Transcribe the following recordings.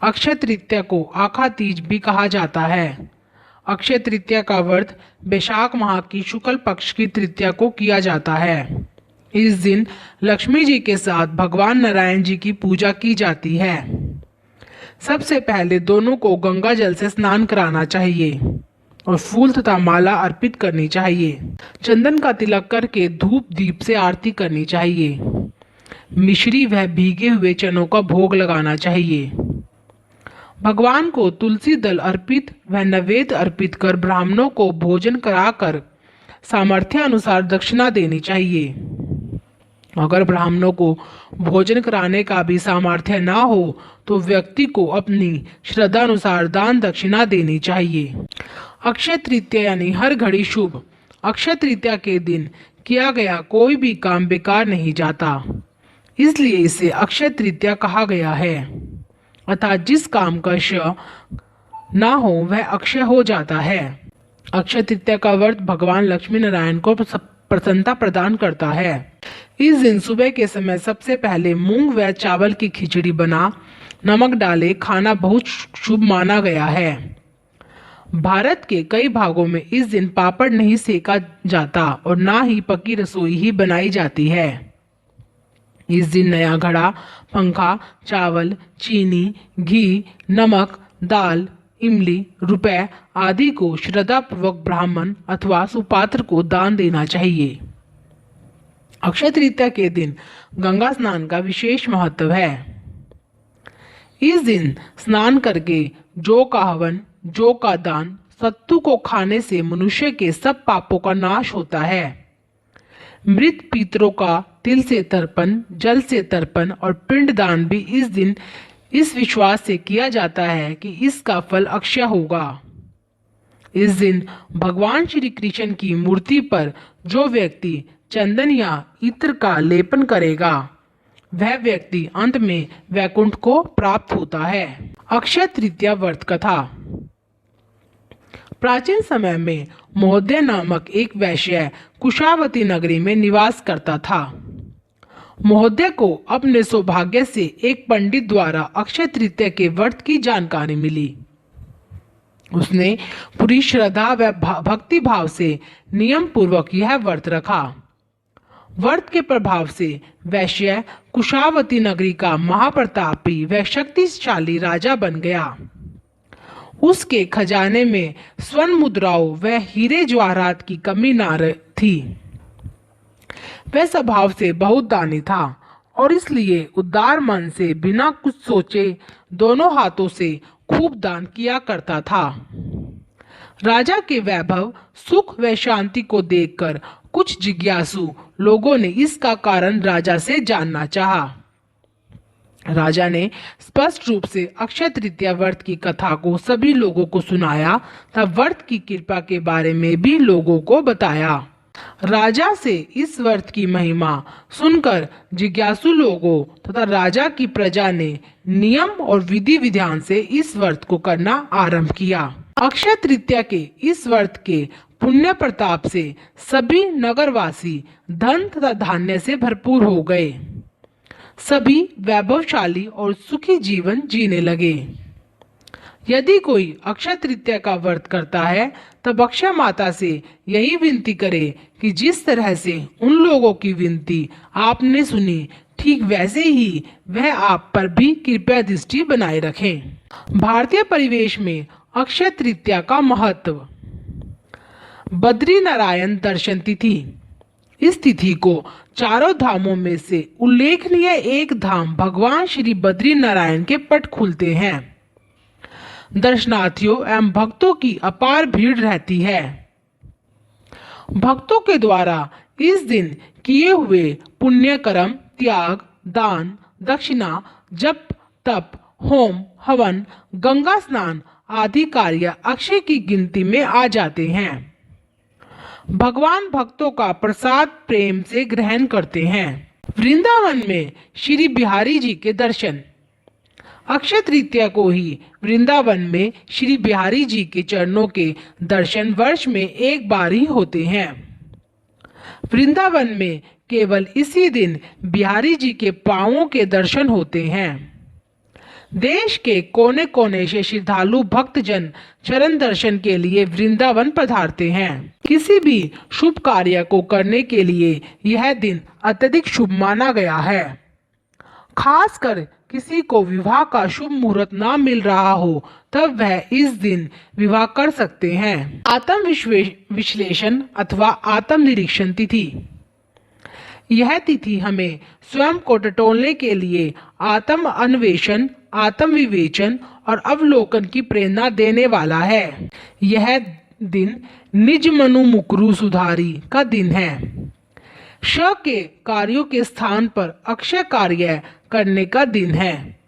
अक्षय तृतीया को आखा तीज भी कहा जाता है। अक्षय तृतीया का व्रत वैशाख माह की शुक्ल पक्ष की तृतीया को किया जाता है। इस दिन लक्ष्मी जी के साथ भगवान नारायण जी की पूजा की जाती है। सबसे पहले दोनों को गंगा जल से स्नान कराना चाहिए और फूल तथा माला अर्पित करनी चाहिए। चंदन का तिलक करके धूप दीप से आरती करनी चाहिए। मिश्री व भीगे हुए चनों का भोग लगाना चाहिए। भगवान को तुलसी दल अर्पित व नैवेद्य अर्पित कर ब्राह्मणों को भोजन कराकर सामर्थ्य अनुसार दक्षिणा देनी चाहिए। अगर ब्राह्मणों को भोजन कराने का भी सामर्थ्य ना हो तो व्यक्ति को अपनी श्रद्धा अनुसार दान दक्षिणा देनी चाहिए। अक्षय तृतीया यानी हर घड़ी शुभ। अक्षय तृतीया के दिन किया गया कोई भी काम बेकार नहीं जाता, इसलिए इसे अक्षय तृतीया कहा गया है। अर्थात जिस काम का क्षय ना हो वह अक्षय हो जाता है। अक्षय तृतीया का व्रत भगवान लक्ष्मी नारायण को प्रसन्नता प्रदान करता है। इस दिन सुबह के समय सबसे पहले मूंग व चावल की खिचड़ी बना नमक डाले खाना बहुत शुभ माना गया है। भारत के कई भागों में इस दिन पापड़ नहीं सेका जाता और ना ही पकी रसोई ही बनाई जाती है। इस दिन नया घड़ा, पंखा, चावल, चीनी, घी, नमक, दाल, इमली, रुपए आदि को श्रद्धापूर्वक ब्राह्मण अथवा सुपात्र को दान देना चाहिए। अक्षय तृतीया के दिन गंगा स्नान का विशेष महत्व है। इस दिन स्नान करके जौ का हवन, जौ का दान, सत्तू को खाने से मनुष्य के सब पापों का नाश होता है। मृत पितरों का तिल से तर्पण, जल से तर्पण और पिंड दान भी इस दिन इस विश्वास से किया जाता है कि इसका फल अक्षय होगा। इस दिन भगवान श्री कृष्ण की मूर्ति पर जो व्यक्ति चंदन या इत्र का लेपन करेगा वह व्यक्ति अंत में वैकुंठ को प्राप्त होता है। अक्षय तृतीया व्रत कथा। प्राचीन समय में महोदय नामक एक वैश्य कुशावती नगरी में निवास करता था। महोदय को अपने सौभाग्य से एक पंडित द्वारा अक्षय तृतीया के व्रत की जानकारी मिली। उसने पूरी श्रद्धा व भक्ति भाव से नियम पूर्वक यह व्रत रखा। व्रत के प्रभाव से वैश्य कुशावती नगरी का महाप्रतापी व शक्तिशाली राजा बन गया। उसके खजाने में स्वर्ण मुद्राओं व हीरे जवाहरात की कमी न थी। वह स्वभाव से बहुत दानी था और इसलिए उदार मन से बिना कुछ सोचे दोनों हाथों से खूब दान किया करता था। राजा के वैभव, सुख व शांति को देखकर कुछ जिज्ञासु लोगों ने इसका कारण राजा से जानना चाहा। राजा ने स्पष्ट रूप से अक्षय तृतीया व्रत की कथा को सभी लोगों को सुनाया तथा व्रत की कृपा के बारे में भी लोगों को बताया। राजा से इस व्रत की महिमा सुनकर जिज्ञासु लोगों तथा राजा की प्रजा ने नियम और विधि विधान से इस व्रत को करना आरंभ किया। अक्षय तृतीया के इस व्रत के पुण्य प्रताप से सभी नगरवासी धन तथा धान्य से भरपूर हो गए। सभी वैभवशाली और सुखी जीवन जीने लगे। यदि कोई अक्षय तृतीया का व्रत करता है तब अक्षय माता से यही विनती करे कि जिस तरह से उन लोगों की विनती आपने सुनी ठीक वैसे ही वह आप पर भी कृपया दृष्टि बनाए रखें। भारतीय परिवेश में अक्षय तृतीया का महत्व। बद्री नारायण दर्शन तिथि। इस तिथि को चारों धामों में से उल्लेखनीय एक धाम भगवान श्री बद्री नारायण के पट खुलते हैं। दर्शनार्थियों एवं भक्तों की अपार भीड़ रहती है। भक्तों के द्वारा इस दिन किए हुए पुण्य कर्म, त्याग, दान, दक्षिणा, जप, तप, होम, हवन, गंगा स्नान आदि कार्य अक्षय की गिनती में आ जाते हैं। भगवान भक्तों का प्रसाद प्रेम से ग्रहण करते हैं। वृंदावन में श्री बिहारी जी के दर्शन। अक्षय तृतीया को ही वृंदावन में श्री बिहारी जी के चरणों के दर्शन वर्ष में एक बार ही होते हैं। वृंदावन में केवल इसी दिन बिहारी जी के पांवों के दर्शन होते हैं। देश के कोने कोने से श्रद्धालु भक्तजन चरण दर्शन के लिए वृंदावन पधारते हैं। किसी भी शुभ कार्य को करने के लिए यह दिन अत्यधिक शुभ माना गया है। खासकर किसी को विवाह का शुभ मुहूर्त ना मिल रहा हो तब वह इस दिन विवाह कर सकते हैं। आत्म विश्लेषण अथवा आत्म निरीक्षण तिथि। यह तिथि हमें स्वयं को टटोलने के लिए आत्म अन्वेषण, आत्म विवेचन और अवलोकन की प्रेरणा देने वाला है। यह दिन निज मनु मुकुरु सुधारी का दिन है। श के कार्यों के स्थान पर अक्षय कार्य करने का दिन है।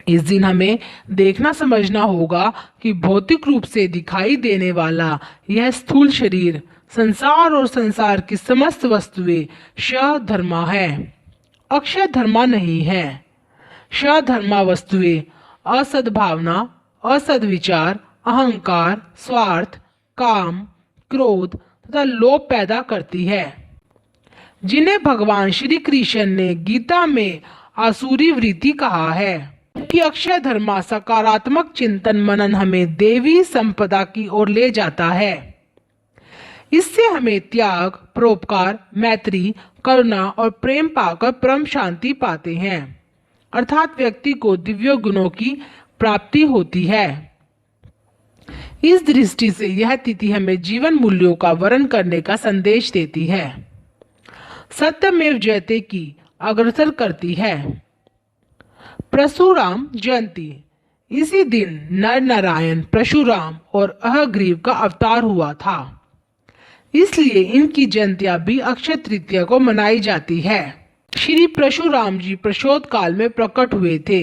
इस दिन हमें देखना समझना होगा कि भौतिक रूप से दिखाई देने वाला यह स्थूल शरीर संसार और संसार की समस्त वस्तुएं श धर्मा है, अक्षय धर्मा नहीं है। श धर्मा वस्तुएं असद्भावना, असद्विचार, अहंकार, स्वार्थ, काम, क्रोध तथा लोभ पैदा करती है, जिन्हें भगवान श्री कृष्ण ने गीता में आसुरी वृत्ति कहा है। कि अक्षय धर्मा सकारात्मक चिंतन मनन हमें देवी संपदा की ओर ले जाता है। इससे हमें त्याग, परोपकार, मैत्री, करुणा और प्रेम पाकर परम शांति पाते हैं, अर्थात व्यक्ति को दिव्य गुणों की प्राप्ति होती है। इस दृष्टि से यह तिथि हमें जीवन मूल्यों का वर्ण करने का संदेश देती है, सत्यमेव जयते की अग्रसर करती है। परशुराम जयंती। इसी दिन नर नारायण परशुराम और अहग्रीव का अवतार हुआ था, इसलिए इनकी जयंतियां भी अक्षय तृतीया को मनाई जाती है। श्री परशुराम जी प्रशोध काल में प्रकट हुए थे,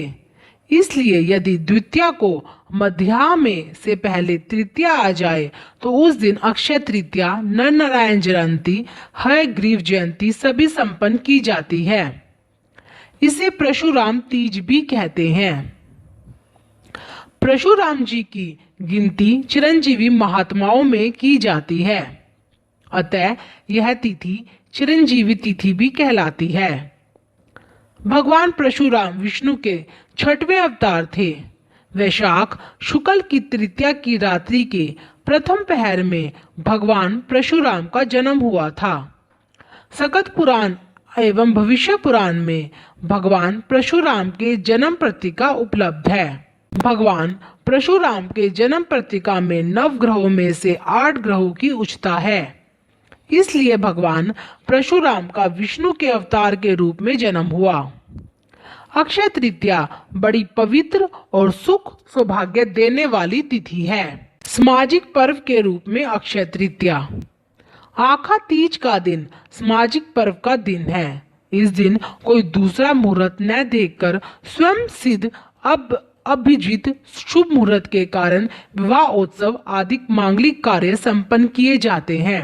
इसलिए यदि द्वितीया को मध्या में से पहले तृतीया आ जाए तो उस दिन अक्षय तृतीया, नर नारायण जयंती, हयग्रीव जयंती सभी संपन्न की जाती है। इसे परशुराम तीज भी कहते हैं। परशुराम जी की गिनती चिरंजीवी महात्माओं में की जाती है, अतः यह तिथि चिरंजीवी तिथि भी कहलाती है। भगवान परशुराम विष्णु के 6वें अवतार थे। वैशाख शुक्ल की तृतीया की रात्रि के प्रथम पहर में भगवान परशुराम का जन्म हुआ था। सकत पुराण एवं भविष्य पुराण में भगवान परशुराम के जन्म पत्रिका उपलब्ध है। भगवान परशुराम के जन्म पत्रिका में 9 ग्रहों में से 8 ग्रहों की उच्चता है, इसलिए भगवान परशुराम का विष्णु के अवतार के रूप में जन्म हुआ। अक्षय तृतीया बड़ी पवित्र और सुख सौभाग्य देने वाली तिथि है। सामाजिक पर्व के रूप में अक्षय तृतीया। आखा तीज का दिन सामाजिक पर्व का दिन है। इस दिन कोई दूसरा मुहूर्त न देखकर स्वयं सिद्ध अभिजित शुभ मुहूर्त के कारण विवाह उत्सव आदि मांगलिक कार्य संपन्न किए जाते हैं।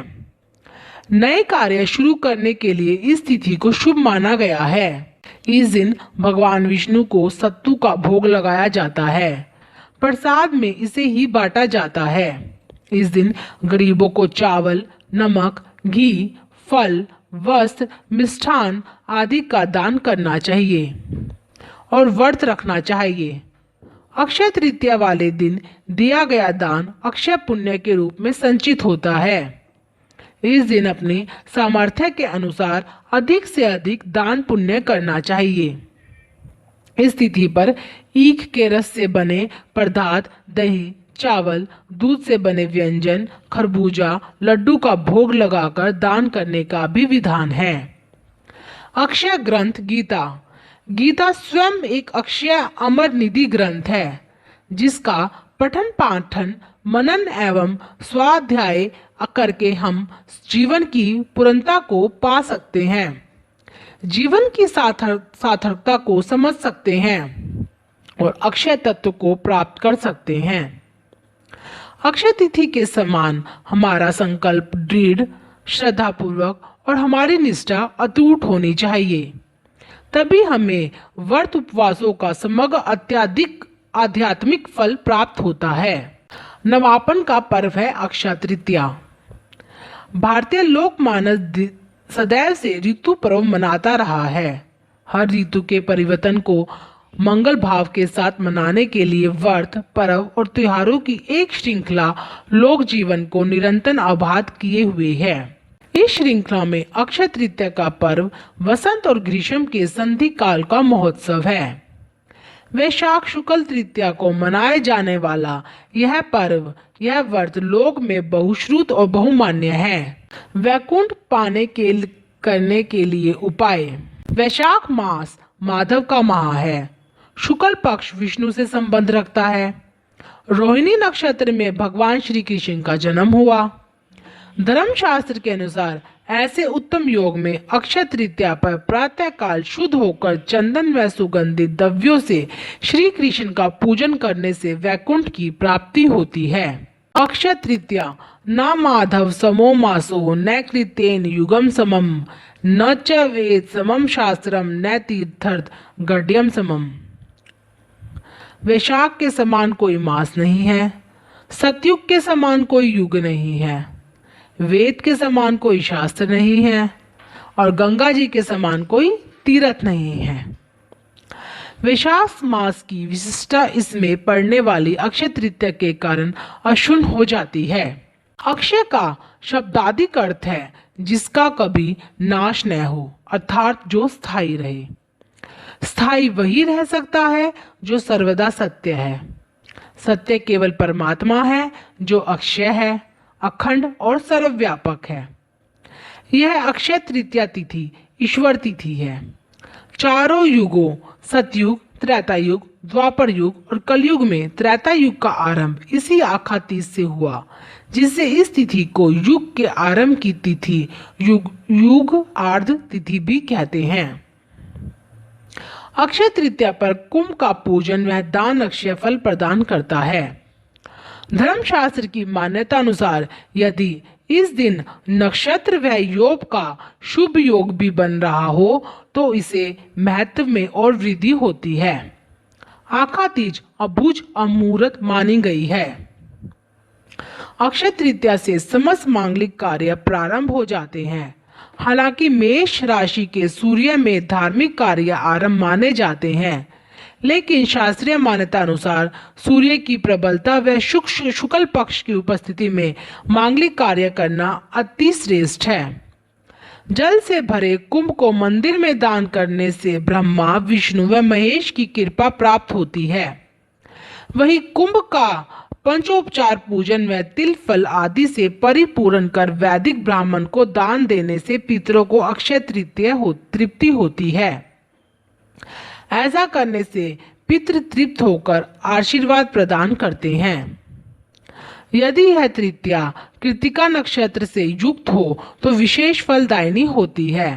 नए कार्य शुरू करने के लिए इस तिथि को शुभ माना गया है। इस दिन भगवान विष्णु को सत्तू का भोग लगाया जाता है, प्रसाद में इसे ही बांटा जाता है। इस दिन गरीबों को चावल, नमक, घी, फल, वस्त्र, मिष्ठान आदि का दान करना चाहिए और व्रत रखना चाहिए। अक्षय तृतीया वाले दिन दिया गया दान अक्षय पुण्य के रूप में संचित होता है। इस दिन अपने सामर्थ्य के अनुसार अधिक से अधिक दान पुण्य करना चाहिए। इस तिथि पर ईख के रस से बने पदार्थ, दही, चावल, दूध से बने व्यंजन, खरबूजा, लड्डू का भोग लगाकर दान करने का भी विधान है। अक्षय ग्रंथ गीता। गीता स्वयं एक अक्षय अमर निधि ग्रंथ है, जिसका पठन पाठन मनन एवं स्वाध्याय करके हम जीवन की पूर्णता को पा सकते हैं, जीवन की सार्थकता को समझ सकते हैं और अक्षय तत्व को प्राप्त कर सकते हैं। अक्षय तिथि के समान हमारा संकल्प दृढ़, श्रद्धापूर्वक और हमारी निष्ठा अटूट होनी चाहिए, तभी हमें व्रत उपवासों का समग्र अत्यधिक आध्यात्मिक फल प्राप्त होता है। नवापन का पर्व है अक्षय तृतीया। भारतीय लोकमानस सदैव से ऋतु पर्व मनाता रहा है। हर ऋतु के परिवर्तन को मंगल भाव के साथ मनाने के लिए व्रत, पर्व और त्योहारों की एक श्रृंखला लोक जीवन को निरंतर आबाद किए हुए है। इस श्रृंखला में अक्षय तृतीया का पर्व वसंत और ग्रीष्म के संधि काल का महोत्सव है। वैशाख शुक्ल तृतीया को मनाए जाने वाला यह व्रत लोक में बहुश्रुत और बहुमान्य है। वैकुंठ पाने के करने के लिए उपाय। वैशाख मास माधव का माह है। शुक्ल पक्ष विष्णु से संबंध रखता है। रोहिणी नक्षत्र में भगवान श्री कृष्ण का जन्म हुआ। धर्मशास्त्र के अनुसार ऐसे उत्तम योग में अक्षय तृतीया पर प्रातः काल शुद्ध होकर चंदन व सुगंधित द्रव्यों से श्री कृष्ण का पूजन करने से वैकुंठ की प्राप्ति होती है। अक्षय तृतीया न माधव समो मासो न कृतेन युगम समम न च वेद समम शास्त्रम न तीर्थर्थ गड्यम समम। वैशाख के समान कोई मास नहीं है, सतयुग के समान कोई युग नहीं है, वेद के समान कोई शास्त्र नहीं है और गंगा जी के समान कोई तीर्थ नहीं है। वैशाख मास की विशिष्टता इसमें पड़ने वाली अक्षय तृतीया के कारण अक्षुण्ण हो जाती है। अक्षय का शब्दाधिक अर्थ है जिसका कभी नाश न हो, अर्थात जो स्थायी रहे। स्थायी वही रह सकता है जो सर्वदा सत्य है। सत्य केवल परमात्मा है जो अक्षय है, अखंड और सर्वव्यापक है। यह अक्षय तृतीया तिथि ईश्वर तिथि है। चारों युगों सतयुग, त्रेता युग, द्वापर युग और कलयुग में त्रेता युग का आरंभ इसी आखा तीज से हुआ, जिससे इस तिथि को युग के आरंभ की तिथि युग आर्ध तिथि भी कहते हैं। अक्षय तृतीया पर कुंभ का पूजन व दान अक्षय फल प्रदान करता है। धर्मशास्त्र की मान्यता अनुसार यदि इस दिन नक्षत्र व योग का शुभ योग भी बन रहा हो तो इसे महत्व में और वृद्धि होती है। आखा तीज अभुज अमूर्त मानी गई है। अक्षय तृतीया से समस्त मांगलिक कार्य प्रारंभ हो जाते हैं। हालांकि मेष राशि के सूर्य में धार्मिक कार्य आरंभ माने जाते हैं, लेकिन शास्त्रीय मान्यता अनुसार सूर्य की प्रबलता व शुक्ल पक्ष की उपस्थिति में मांगलिक कार्य करना अति श्रेष्ठ है। जल से भरे कुंभ को मंदिर में दान करने से ब्रह्मा, विष्णु व महेश की कृपा प्राप्त होती है। वही कुंभ का पंचोपचार पूजन व तिल फल आदि से परिपूर्ण कर वैदिक ब्राह्मण को दान देने से पितरों को अक्षय तृप्ति होती है। ऐसा करने से पितृ तृप्त होकर आशीर्वाद प्रदान करते हैं। यदि यह तृतीया कृतिका नक्षत्र से युक्त हो तो विशेष फलदायिनी होती है।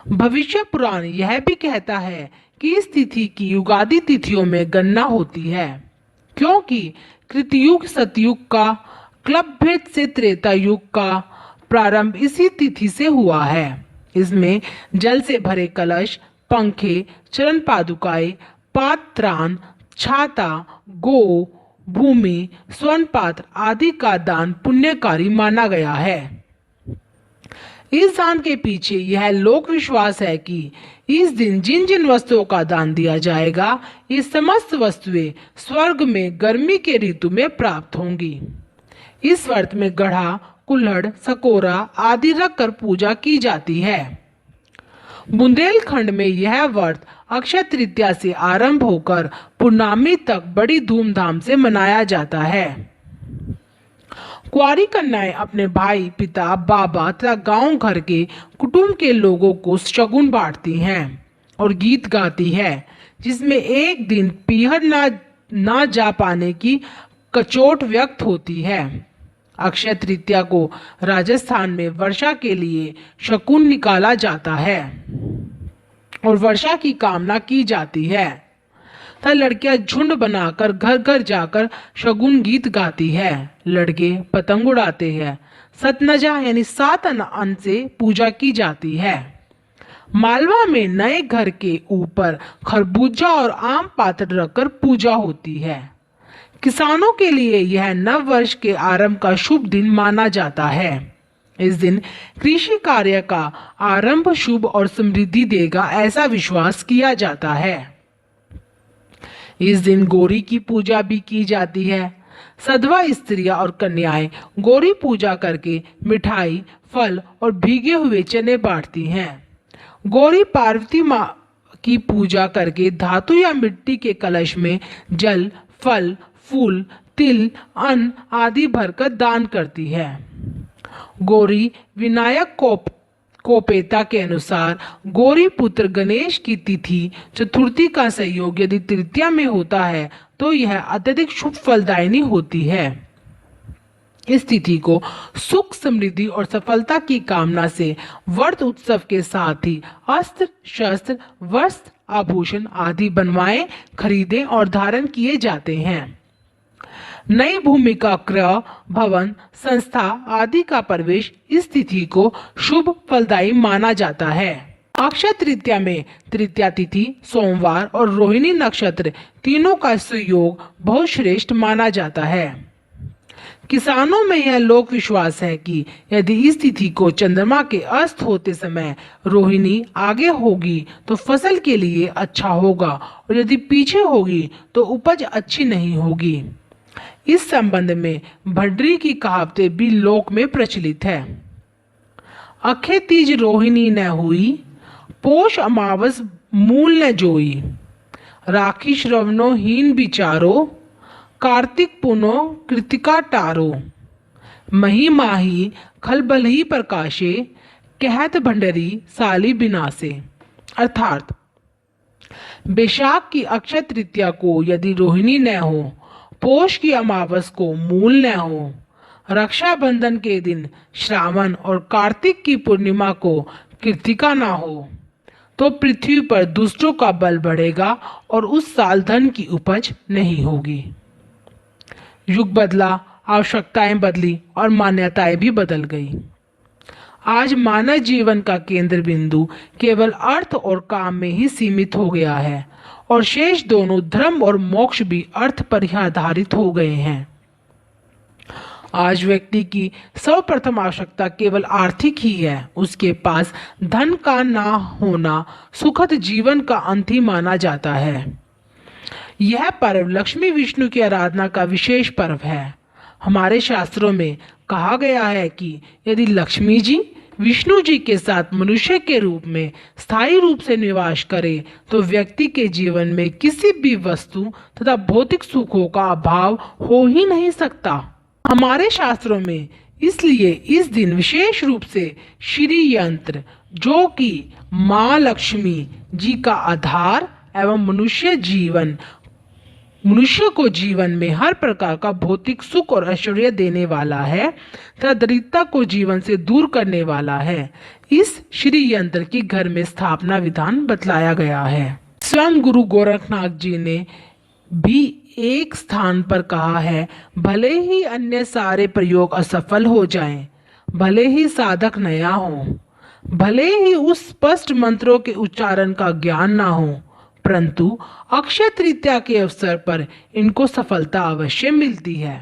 भविष्य पुराण यह भी कहता है कि इस तिथि की युगादि तिथियों में गणना होती है, क्योंकि कृतयुग सतयुग का क्लब भेद से त्रेता युग का प्रारंभ इसी तिथि से हुआ है। इसमें जल से भरे कलश, पंखे, चरण पादुकाएं, पात्रान, छाता, गो, भूमि, स्वर्ण पात्र आदि का दान पुण्यकारी माना गया है। इस दान के पीछे यह लोक विश्वास है कि इस दिन जिन जिन वस्तुओं का दान दिया जाएगा, ये समस्त वस्तुएं स्वर्ग में गर्मी के ऋतु में प्राप्त होंगी। इस व्रत में गढ़ा, कुल्हड़, सकोरा आदि रखकर पूजा की जाती है। बुंदेलखंड में यह व्रत अक्षय तृतीया से आरंभ होकर पूर्णिमा तक बड़ी धूमधाम से मनाया जाता है। कुंवारी कन्याएं अपने भाई, पिता, बाबा तथा गांव घर के कुटुंब के लोगों को शगुन बांटती हैं और गीत गाती है, जिसमें एक दिन पीहर ना जा पाने की कचोट व्यक्त होती है। अक्षय तृतीया को राजस्थान में वर्षा के लिए शकुन निकाला जाता है और वर्षा की कामना की जाती है। तथा लड़कियां झुंड बनाकर घर घर जाकर शगुन गीत गाती है। लड़के पतंग उड़ाते हैं। सतनजा यानी 7 अन्न से पूजा की जाती है। मालवा में नए घर के ऊपर खरबूजा और आम पात्र रखकर पूजा होती है। किसानों के लिए यह नव वर्ष के आरंभ का शुभ दिन माना जाता है। इस दिन कृषि कार्य का आरंभ शुभ और समृद्धि देगा, ऐसा विश्वास किया जाता है। इस दिन गौरी की पूजा भी की जाती है। सधवा स्त्रियां और कन्याएं गौरी पूजा करके मिठाई, फल और भीगे हुए चने बांटती हैं। गौरी पार्वती माँ की पूजा करके धातु या मिट्टी के कलश में जल, फल, फूल, तिल, अन्न आदि भरकर दान करती है। गौरी विनायक कोपेता के अनुसार गौरी पुत्र गणेश की तिथि चतुर्थी का संयोग यदि तृतीया में होता है तो यह अत्यधिक शुभ फलदायिनी होती है। इस तिथि को सुख, समृद्धि और सफलता की कामना से व्रत उत्सव के साथ ही अस्त्र, शस्त्र, वस्त्र, आभूषण आदि बनवाए, खरीदे और धारण किए जाते हैं। नई भूमि का क्रय, भवन, संस्था आदि का प्रवेश इस तिथि को शुभ फलदायी माना जाता है। अक्षय तृतीया में तृतीया तिथि, सोमवार और रोहिणी नक्षत्र तीनों का संयोग बहुत श्रेष्ठ माना जाता है। किसानों में यह लोक विश्वास है कि यदि इस तिथि को चंद्रमा के अस्त होते समय रोहिणी आगे होगी तो फसल के लिए अच्छा होगा और यदि पीछे होगी तो उपज अच्छी नहीं होगी। इस संबंध में भड्री की कहावतें भी लोक में प्रचलित है। अखे तीज रोहिणी न हुई, पोष अमावस मूल न जोई, राखी श्रवणो हीन विचारो, कार्तिक पुनो कृतिका टारो, मही माही खलबलही प्रकाशे, कहत भंडरी साली बिनासे। अर्थात बैशाख की अक्षय तृतीया को यदि रोहिणी न हो, पोष की अमावस को मूल न हो, रक्षाबंधन के दिन श्रावण और कार्तिक की पूर्णिमा को कृतिका ना हो तो पृथ्वी पर दुष्टों का बल बढ़ेगा और उस साल धन की उपज नहीं होगी। युग बदला, आवश्यकताएं बदली और मान्यताएं भी बदल गई। आज मानव जीवन का केंद्र बिंदु केवल अर्थ और काम में ही सीमित हो गया है और शेष दोनों धर्म और मोक्ष भी अर्थ पर ही आधारित हो गए हैं। आज व्यक्ति की सर्वप्रथम आवश्यकता केवल आर्थिक ही है। उसके पास धन का ना होना सुखद जीवन का अंत ही माना जाता है। यह पर्व लक्ष्मी विष्णु की आराधना का विशेष पर्व है। हमारे शास्त्रों में कहा गया है कि यदि लक्ष्मी जी विष्णु जी के साथ मनुष्य के रूप में स्थायी रूप से निवास करे तो व्यक्ति के जीवन में किसी भी वस्तु तथा भौतिक सुखों का अभाव हो ही नहीं सकता। हमारे शास्त्रों में इसलिए इस दिन विशेष रूप से श्री यंत्र, जो कि माँ लक्ष्मी जी का आधार एवं मनुष्य को जीवन में हर प्रकार का भौतिक सुख और ऐश्वर्य देने वाला है तथा दरिद्रता को जीवन से दूर करने वाला है, इस श्री यंत्र की घर में स्थापना विधान बतलाया गया है। स्वयं गुरु गोरखनाथ जी ने भी एक स्थान पर कहा है, भले ही अन्य सारे प्रयोग असफल हो जाएं, भले ही साधक नया हो, भले ही उस स्पष्ट मंत्रों के उच्चारण का ज्ञान ना हो, परंतु अक्षय तृतीया के अवसर पर इनको सफलता अवश्य मिलती है।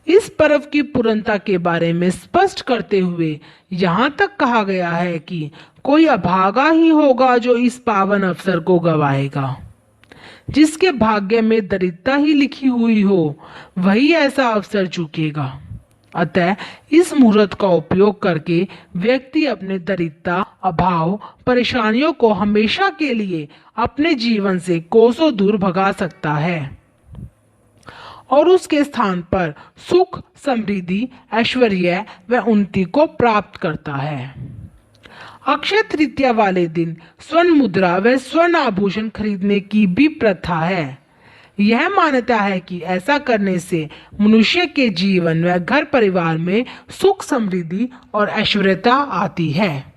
इस पर्व की पूर्णता के बारे में स्पष्ट करते हुए यहाँ तक कहा गया है कि कोई अभागा ही होगा जो इस पावन अवसर को गवाएगा। जिसके भाग्य में दरिद्रता ही लिखी हुई हो वही ऐसा अवसर चूकेगा। अतः इस मुहूर्त का उपयोग करके व्यक्ति अपने दरिद्रता, अभाव, परेशानियों को हमेशा के लिए अपने जीवन से कोसों दूर भगा सकता है और उसके स्थान पर सुख, समृद्धि, ऐश्वर्य व उन्नति को प्राप्त करता है। अक्षय तृतीया वाले दिन स्वर्ण मुद्रा व स्वर्ण आभूषण खरीदने की भी प्रथा है। यह मान्यता है कि ऐसा करने से मनुष्य के जीवन व घर परिवार में सुख, समृद्धि और ऐश्वर्यता आती है।